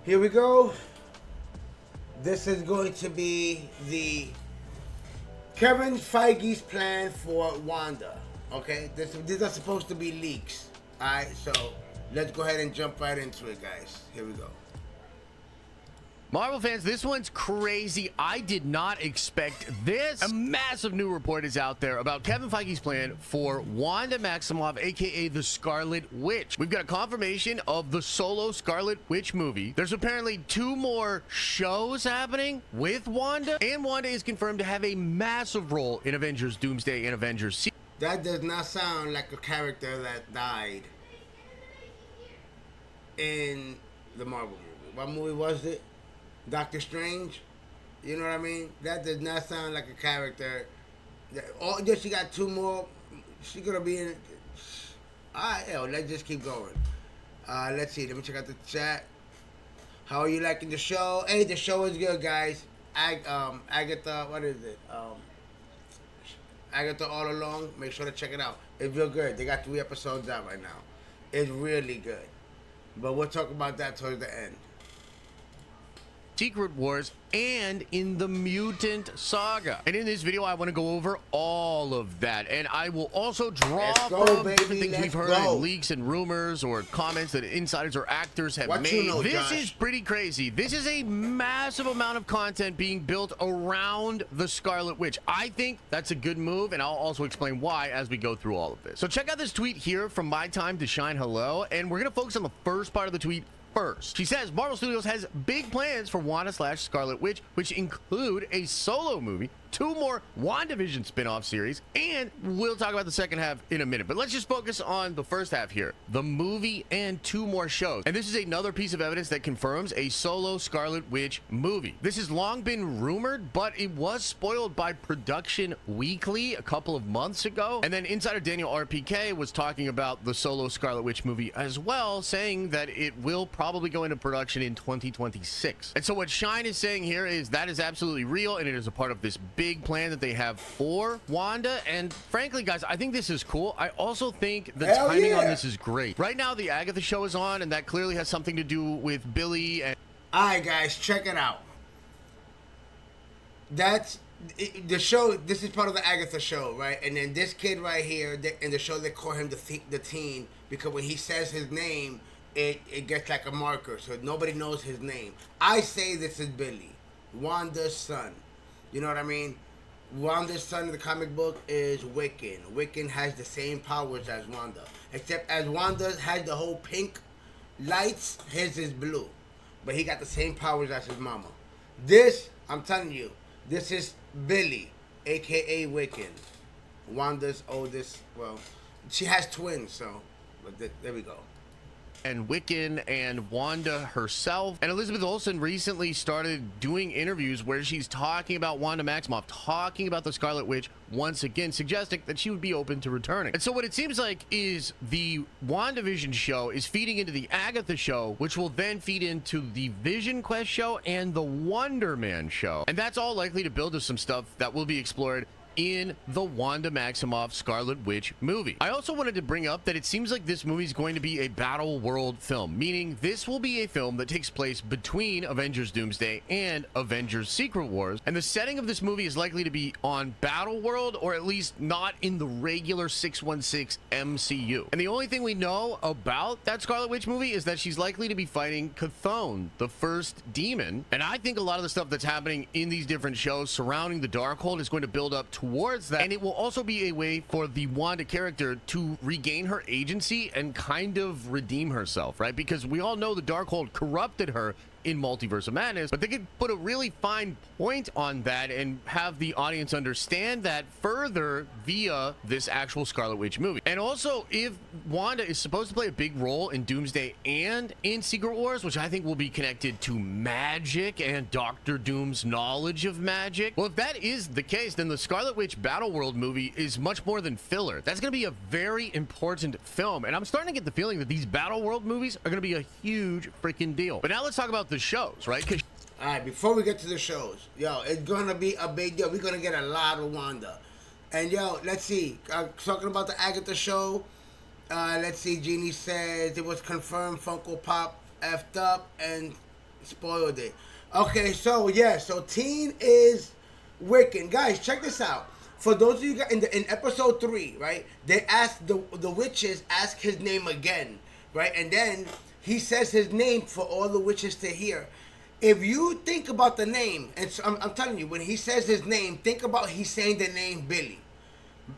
Here we go. This is going to be the Kevin Feige's plan for Wanda. Okay, these are supposed to be leaks. All right, so let's go ahead and jump right into it, guys. Here we go. Marvel fans, this one's crazy. I did not expect this. A massive new report is out there about Kevin Feige's plan for Wanda Maximoff, aka the Scarlet Witch. We've got a confirmation of the solo Scarlet Witch movie. There's apparently 2 more shows happening with Wanda, and Wanda is confirmed to have a massive role in Avengers Doomsday and Avengers. That does not sound like a character that died in the Marvel movie. What movie was it? Doctor Strange, you know what I mean? That does not sound like a character. Just she got 2 more. She gonna be in. All right, let's just keep going. Let's see. Let me check out the chat. How are you liking the show? Hey, the show is good, guys. Agatha, what is it? Agatha All Along. Make sure to check it out. It's real good. They got 3 episodes out right now. It's really good. But we'll talk about that towards the end. Secret Wars and in the Mutant Saga. And in this video, I want to go over all of that. And I will also draw from different things we've heard in leaks and rumors or comments that insiders or actors have made. This is pretty crazy. This is a massive amount of content being built around the Scarlet Witch. I think that's a good move, and I'll also explain why as we go through all of this. So check out this tweet here from My Time to Shine Hello, and we're going to focus on the first part of the tweet first. She says Marvel Studios has big plans for Wanda/Scarlet Witch, which include a solo movie, 2 more WandaVision spin-off series, and we'll talk about the second half in a minute. But let's just focus on the first half here. The movie and 2 more shows. And this is another piece of evidence that confirms a solo Scarlet Witch movie. This has long been rumored, but it was spoiled by Production Weekly a couple of months ago. And then insider Daniel RPK was talking about the solo Scarlet Witch movie as well, saying that it will probably go into production in 2026. And so what Shine is saying here is that is absolutely real, and it is a part of this big plan that they have for Wanda. And frankly, guys, I think this is cool. I also think the timing on this is great. Right now, the Agatha show is on, and that clearly has something to do with Billy. And all right, guys, check it out. The show. This is part of the Agatha show, right? And then this kid right here in the show, they call him the teen, because when he says his name, it gets like a marker, so nobody knows his name. I say this is Billy, Wanda's son. You know what I mean? Wanda's son in the comic book is Wiccan. Wiccan has the same powers as Wanda. Except as Wanda has the whole pink lights, his is blue. But he got the same powers as his mama. This, I'm telling you, this is Billy, a.k.a. Wiccan. Wanda's oldest, well, she has twins, so, but there we go. And Wiccan and Wanda herself. And Elizabeth Olsen recently started doing interviews where she's talking about Wanda Maximoff, talking about the Scarlet Witch once again, suggesting that she would be open to returning. And so what it seems like is the WandaVision show is feeding into the Agatha show, which will then feed into the Vision Quest show and the Wonder Man show. And that's all likely to build to some stuff that will be explored in the Wanda Maximoff Scarlet Witch movie. I also wanted to bring up that it seems like this movie is going to be a Battle World film, meaning this will be a film that takes place between Avengers Doomsday and Avengers Secret Wars, and the setting of this movie is likely to be on Battle World, or at least not in the regular 616 MCU. And the only thing we know about that Scarlet Witch movie is that she's likely to be fighting Chthon, the first demon, and I think a lot of the stuff that's happening in these different shows surrounding the Darkhold is going to build up towards that, and it will also be a way for the Wanda character to regain her agency and kind of redeem herself, right? Because we all know the Darkhold corrupted her in Multiverse of Madness, but they could put a really fine point on that and have the audience understand that further via this actual Scarlet Witch movie. And also, if Wanda is supposed to play a big role in Doomsday and in Secret Wars, which I think will be connected to magic and Doctor Doom's knowledge of magic, well, if that is the case, then the Scarlet Witch Battle World movie is much more than filler. That's going to be a very important film, and I'm starting to get the feeling that these Battle World movies are going to be a huge freaking deal. But now let's talk about the shows, right? All right, before we get to the shows, yo, it's gonna be a big deal. We're gonna get a lot of Wanda, and yo, let's see. Talking about the Agatha show, let's see. Jeannie says it was confirmed Funko Pop effed up and spoiled it. Okay, so yeah, so Teen is Wiccan. Guys, check this out. For those of you guys in episode 3, right? They ask the witches ask his name again, right? And then he says his name for all the witches to hear. If you think about the name, and so I'm telling you, when he says his name, think about he's saying the name Billy.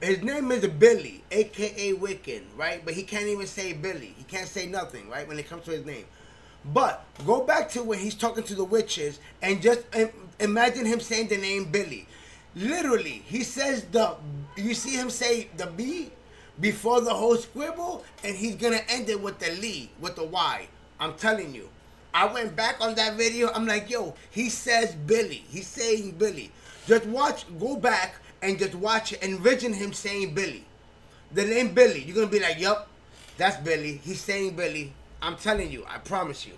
His name is Billy, aka Wiccan, right? But he can't even say Billy. He can't say nothing, right? When it comes to his name. But go back to when he's talking to the witches and just imagine him saying the name Billy. Literally, he says you see him say the B before the whole scribble, and he's gonna end it with the Lee, with the Y. I'm telling you. I went back on that video. I'm like, yo, he says Billy. He's saying Billy. Just watch, go back and just watch it. Envision him saying Billy. The name Billy. You're gonna be like, yup, that's Billy. He's saying Billy. I'm telling you. I promise you.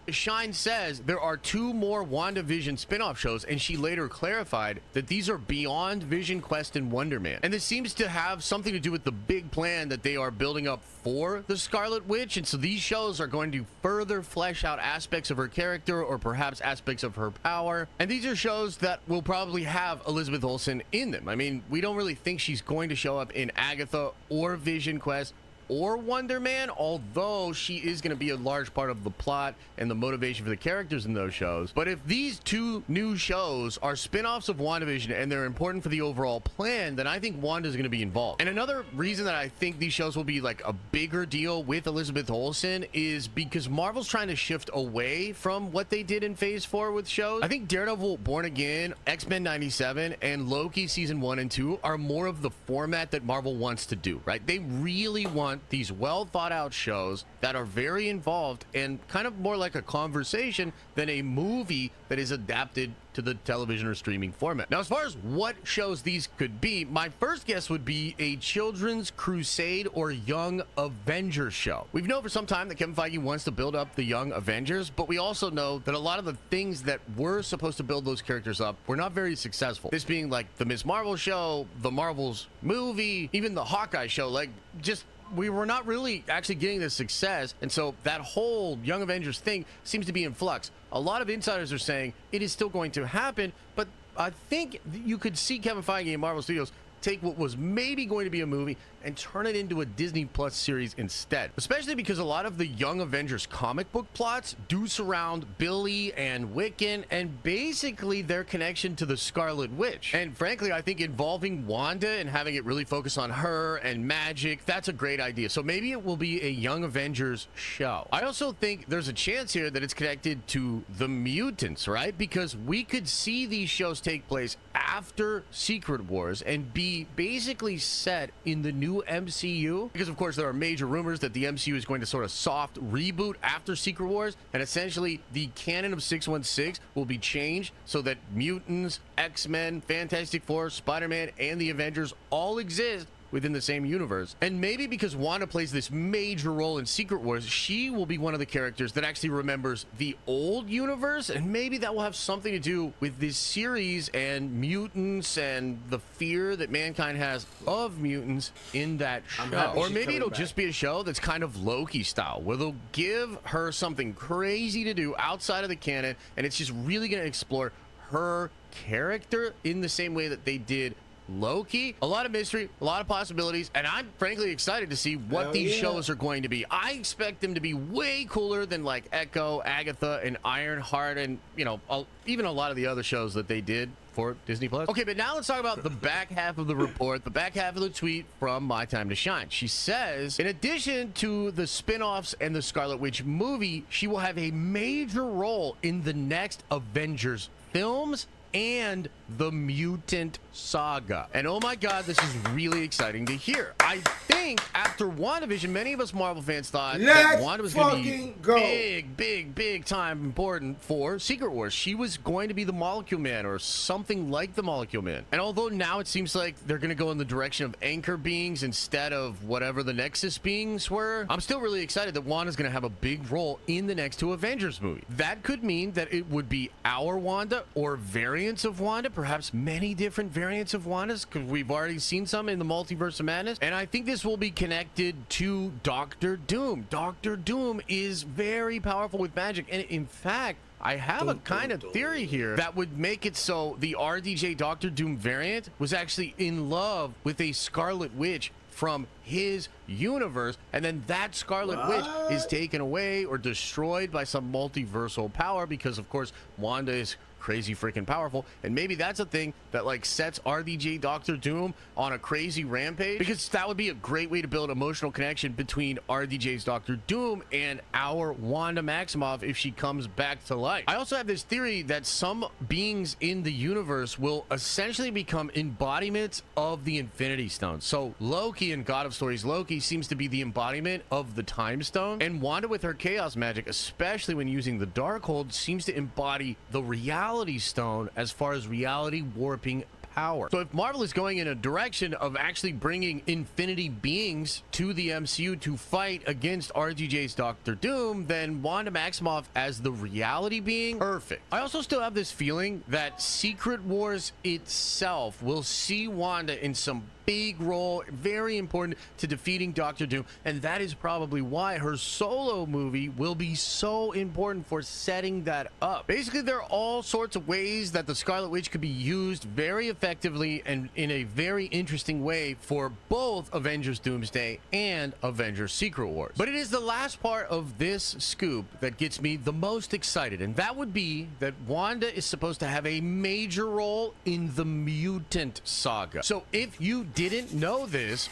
Shine says there are 2 more WandaVision spin-off shows, and she later clarified that these are beyond Vision Quest and Wonder Man. And this seems to have something to do with the big plan that they are building up for the Scarlet Witch, and so these shows are going to further flesh out aspects of her character or perhaps aspects of her power. And these are shows that will probably have Elizabeth Olsen in them. I mean, we don't really think she's going to show up in Agatha or Vision Quest or Wonder Man, although she is going to be a large part of the plot and the motivation for the characters in those shows. But if these 2 new shows are spin-offs of WandaVision and they're important for the overall plan, then I think Wanda's going to be involved. And another reason that I think these shows will be like a bigger deal with Elizabeth Olsen is because Marvel's trying to shift away from what they did in Phase 4 with shows. I think Daredevil, Born Again, X-Men 97, and Loki Season 1 and 2 are more of the format that Marvel wants to do, right? They really want these well thought out shows that are very involved and kind of more like a conversation than a movie that is adapted to the television or streaming format. Now, as far as what shows these could be, my first guess would be a children's crusade or Young Avengers show. We've known for some time that Kevin Feige wants to build up the Young Avengers, but we also know that a lot of the things that were supposed to build those characters up were not very successful. This being like the Ms. Marvel show, the Marvels movie, even the Hawkeye show, like just we were not really actually getting the success, and so that whole Young Avengers thing seems to be in flux. A lot of insiders are saying it is still going to happen, but I think you could see Kevin Feige and Marvel Studios take what was maybe going to be a movie and turn it into a Disney Plus series instead. Especially because a lot of the Young Avengers comic book plots do surround Billy and Wiccan and basically their connection to the Scarlet Witch. And frankly, I think involving Wanda and having it really focus on her and magic, that's a great idea. So maybe it will be a Young Avengers show. I also think there's a chance here that it's connected to the mutants, right? Because we could see these shows take place after Secret Wars and be basically set in the new MCU, because of course there are major rumors that the MCU is going to sort of soft reboot after Secret Wars, and essentially the canon of 616 will be changed so that mutants, X-Men, Fantastic Four, Spider-Man, and the Avengers all exist within the same universe. And maybe because Wanda plays this major role in Secret Wars, she will be one of the characters that actually remembers the old universe, and maybe that will have something to do with this series and mutants and the fear that mankind has of mutants in that show. Or maybe it'll just be a show that's kind of Loki style, where they'll give her something crazy to do outside of the canon, and it's just really going to explore her character in the same way that they did Loki. A lot of mystery, a lot of possibilities, and I'm frankly excited to see what these shows are going to be. I expect them to be way cooler than like Echo, Agatha, and Ironheart, and you know, even a lot of the other shows that they did for Disney Plus. Okay, but now let's talk about the back half of the report, the back half of the tweet from My Time to Shine. She says, in addition to the spin-offs and the Scarlet Witch movie, she will have a major role in the next Avengers films and the Mutant Saga. And oh my god, this is really exciting to hear. I think after WandaVision, many of us Marvel fans thought that Wanda was going to be big time important for Secret Wars. She was going to be the Molecule Man or something like the Molecule Man. And although now it seems like they're going to go in the direction of anchor beings instead of whatever the Nexus beings were, I'm still really excited that Wanda's going to have a big role in the next 2 Avengers movies. That could mean that it would be our Wanda or variants variants of Wanda, perhaps many different variants of Wanda's, because we've already seen some in the Multiverse of Madness. And I think this will be connected to Doctor Doom. Doctor Doom is very powerful with magic, and in fact, I have a kind of theory here that would make it so the RDJ Doctor Doom variant was actually in love with a Scarlet Witch from his universe, and then that Scarlet Witch is taken away or destroyed by some multiversal power because, of course, Wanda is crazy freaking powerful, and maybe that's a thing that like sets RDJ Doctor Doom on a crazy rampage, because that would be a great way to build emotional connection between RDJ's Doctor Doom and our Wanda Maximoff if she comes back to life. I also have this theory that some beings in the universe will essentially become embodiments of the Infinity Stone. So Loki in God of Stories Loki seems to be the embodiment of the Time Stone, and Wanda with her chaos magic, especially when using the Darkhold, seems to embody the Reality Stone as far as reality warping power. So if Marvel is going in a direction of actually bringing infinity beings to the MCU to fight against RDJ's Doctor Doom, then Wanda Maximoff as the reality being, perfect. I also still have this feeling that Secret Wars itself will see Wanda in some big role, very important to defeating Doctor Doom, and that is probably why her solo movie will be so important for setting that up. Basically, there are all sorts of ways that the Scarlet Witch could be used very effectively and in a very interesting way for both Avengers Doomsday and Avengers Secret Wars. But it is the last part of this scoop that gets me the most excited, and that would be that Wanda is supposed to have a major role in the Mutant Saga. So if you didn't know this,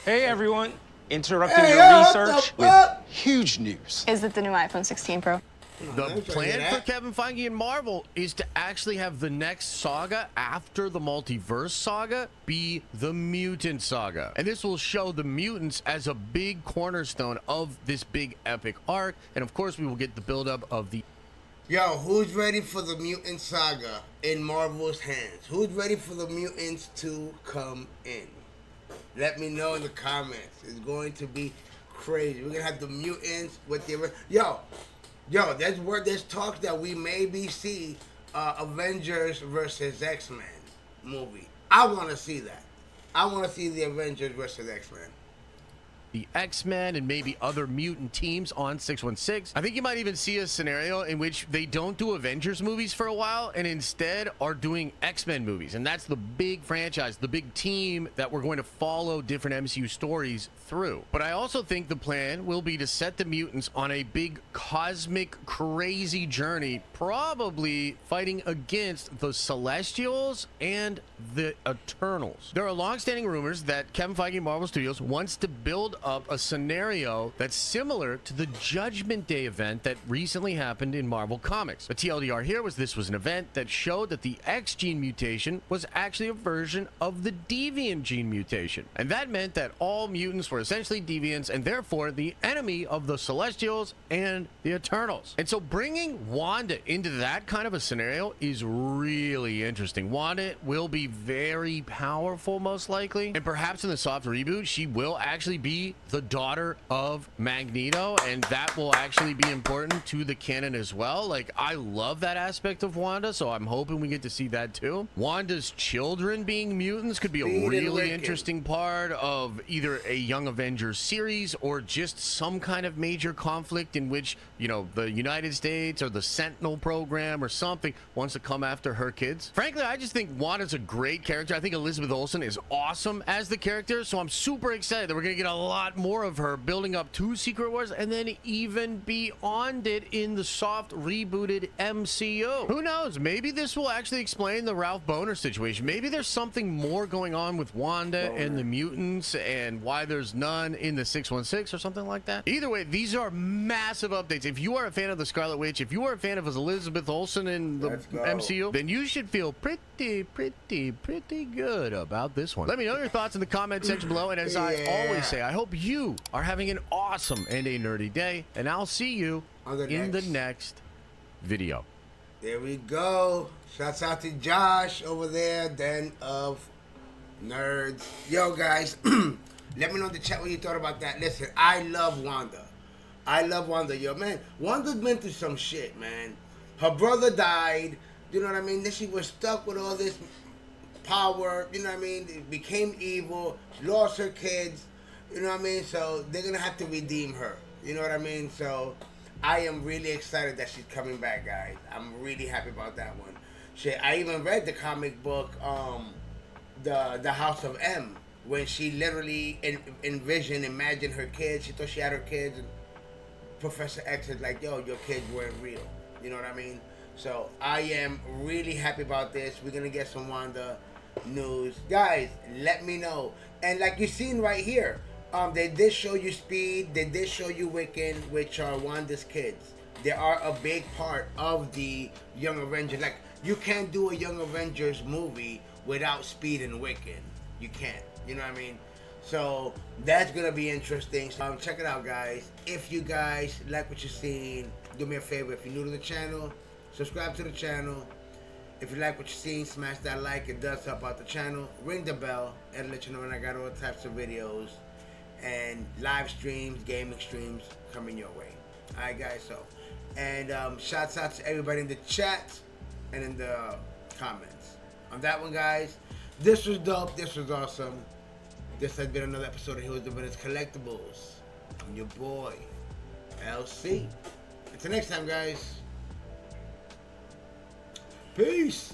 hey everyone, interrupting your research with huge news. Is it the new iPhone 16 Pro? the plan for Kevin Feige and Marvel is to actually have the next saga after the Multiverse Saga be the Mutant Saga. And this will show the mutants as a big cornerstone of this big epic arc. And of course, we will get the buildup of the... Yo, who's ready for the Mutant Saga in Marvel's hands? Who's ready for the mutants to come in? Let me know in the comments. It's going to be crazy. We're going to have the mutants with the... Yo, there's talk that we maybe see Avengers versus X-Men movie. I want to see that. I want to see the Avengers versus X-Men. The X-Men and maybe other mutant teams on 616. I think you might even see a scenario in which they don't do Avengers movies for a while and instead are doing X-Men movies. And that's the big franchise, the big team that we're going to follow different MCU stories through. But I also think the plan will be to set the mutants on a big cosmic crazy journey, probably fighting against the Celestials and the Eternals. There are long-standing rumors that Kevin Feige and Marvel Studios wants to build up a scenario that's similar to the Judgment Day event that recently happened in Marvel Comics. The TLDR here was this was an event that showed that the X gene mutation was actually a version of the deviant gene mutation. And that meant that all mutants were essentially deviants and therefore the enemy of the Celestials and the Eternals. And so bringing Wanda into that kind of a scenario is really interesting. Wanda will be very powerful, most likely. And perhaps in the soft reboot, she will actually be the daughter of Magneto, and that will actually be important to the canon as well. Like, I love that aspect of Wanda, so I'm hoping we get to see that too. Wanda's children being mutants could be a really interesting part of either a Young Avengers series or just some kind of major conflict in which, you know, the United States or the Sentinel program or something wants to come after her kids. Frankly, I just think Wanda's a great character. I think Elizabeth Olsen is awesome as the character, so I'm super excited that we're gonna get a lot more of her building up to Secret Wars and then even beyond it in the soft rebooted MCU. Who knows? Maybe this will actually explain the Ralph Boner situation. Maybe there's something more going on with Wanda and the mutants and why there's none in the 616 or something like that. Either way, these are massive updates. If you are a fan of the Scarlet Witch, if you are a fan of Elizabeth Olsen in the MCU, then you should feel pretty good about this one. Let me know your thoughts in the comment section below, and as I always say, I hope you are having an awesome and a nerdy day, and I'll see you in the next video. There we go. Shouts out to Josh over there, Den of Nerds. Yo, guys, let me know in the chat what you thought about that. Listen, I love Wanda. I love Wanda. Yo, man, Wanda's been through some shit, man. Her brother died. You know what I mean? Then she was stuck with all this power. You know what I mean? It became evil. She lost her kids. You know what I mean? So they're gonna have to redeem her. You know what I mean? So I am really excited that she's coming back, guys. I'm really happy about that one. Shit, I even read the comic book, the House of M, when she literally imagined her kids. She thought she had her kids, and Professor X is like, "Yo, your kids weren't real." You know what I mean? So I am really happy about this. We're gonna get some Wanda news, guys. Let me know. And like you've seen right here, they did show you Speed. They did show you Wiccan, which are Wanda's kids. They are a big part of the Young Avengers. Like, you can't do a Young Avengers movie without Speed and Wiccan. You can't. You know what I mean? So that's gonna be interesting. So check it out, guys. If you guys like what you're seeing, do me a favor. If you're new to the channel, subscribe to the channel. If you like what you're seeing, smash that like. It does help out the channel. Ring the bell and let you know when I got all types of videos and live streams, gaming streams coming your way. Alright, guys. So, and shouts out to everybody in the chat and in the comments. On that one, guys, this was dope. This was awesome. This has been another episode of Heroes and Villains Collectibles. I'm your boy, LC. Until next time, guys. Peace.